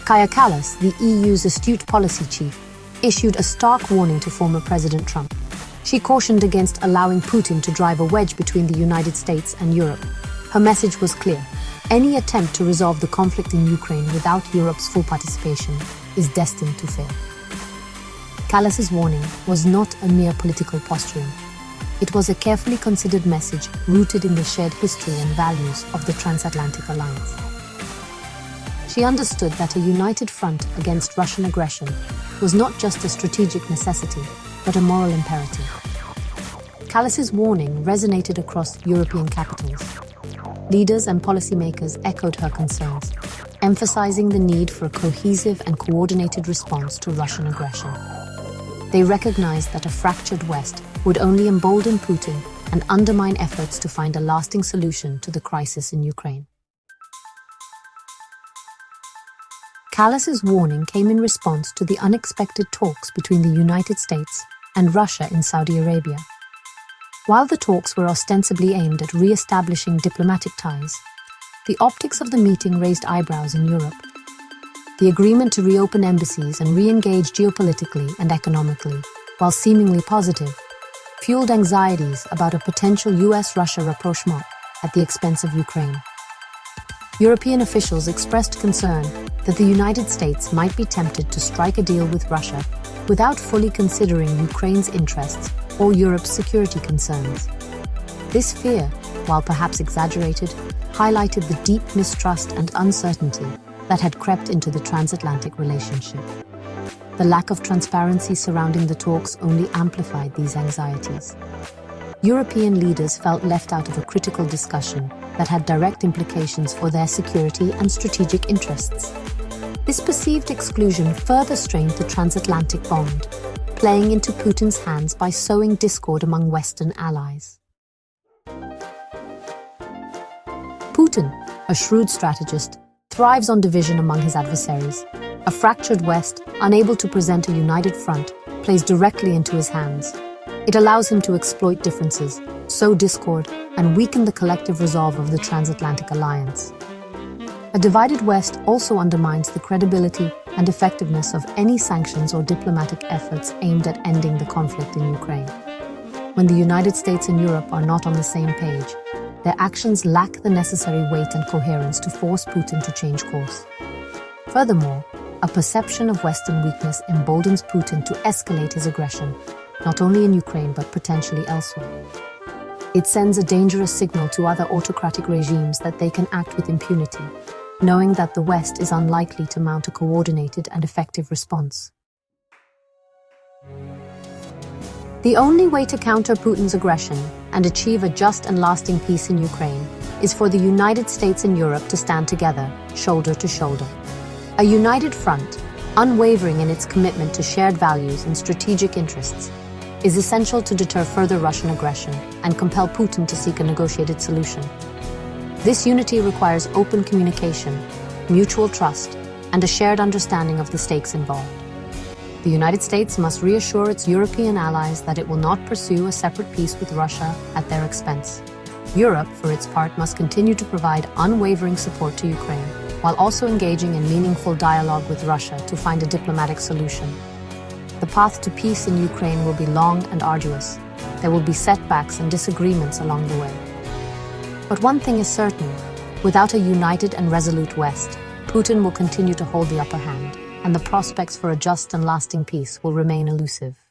Kaja Kallas, the EU's astute policy chief, issued a stark warning to former President Trump. She cautioned against allowing Putin to drive a wedge between the United States and Europe. Her message was clear. Any attempt to resolve the conflict in Ukraine without Europe's full participation is destined to fail. Kallas's warning was not a mere political posturing. It was a carefully considered message rooted in the shared history and values of the transatlantic alliance. She understood that a united front against Russian aggression was not just a strategic necessity, but a moral imperative. Kallas's warning resonated across European capitals. Leaders and policymakers echoed her concerns, emphasizing the need for a cohesive and coordinated response to Russian aggression. They recognized that a fractured West would only embolden Putin and undermine efforts to find a lasting solution to the crisis in Ukraine. Kallas's warning came in response to the unexpected talks between the United States and Russia in Saudi Arabia. While the talks were ostensibly aimed at re-establishing diplomatic ties, the optics of the meeting raised eyebrows in Europe. The agreement to reopen embassies and re-engage geopolitically and economically, while seemingly positive, fueled anxieties about a potential U.S.-Russia rapprochement at the expense of Ukraine. European officials expressed concern that the United States might be tempted to strike a deal with Russia without fully considering Ukraine's interests or Europe's security concerns. This fear, while perhaps exaggerated, highlighted the deep mistrust and uncertainty that had crept into the transatlantic relationship. The lack of transparency surrounding the talks only amplified these anxieties. European leaders felt left out of a critical discussion that had direct implications for their security and strategic interests. This perceived exclusion further strained the transatlantic bond, playing into Putin's hands by sowing discord among Western allies. Putin, a shrewd strategist, thrives on division among his adversaries. A fractured West, unable to present a united front, plays directly into his hands. It allows him to exploit differences, sow discord, and weaken the collective resolve of the transatlantic alliance. A divided West also undermines the credibility and effectiveness of any sanctions or diplomatic efforts aimed at ending the conflict in Ukraine. When the United States and Europe are not on the same page, their actions lack the necessary weight and coherence to force Putin to change course. Furthermore, a perception of Western weakness emboldens Putin to escalate his aggression, not only in Ukraine but potentially elsewhere. It sends a dangerous signal to other autocratic regimes that they can act with impunity, knowing that the West is unlikely to mount a coordinated and effective response. The only way to counter Putin's aggression and achieve a just and lasting peace in Ukraine is for the United States and Europe to stand together, shoulder to shoulder. A united front, unwavering in its commitment to shared values and strategic interests, is essential to deter further Russian aggression and compel Putin to seek a negotiated solution. This unity requires open communication, mutual trust, and a shared understanding of the stakes involved. The United States must reassure its European allies that it will not pursue a separate peace with Russia at their expense. Europe, for its part, must continue to provide unwavering support to Ukraine, while also engaging in meaningful dialogue with Russia to find a diplomatic solution. The path to peace in Ukraine will be long and arduous. There will be setbacks and disagreements along the way. But one thing is certain, without a united and resolute West, Putin will continue to hold the upper hand, and the prospects for a just and lasting peace will remain elusive.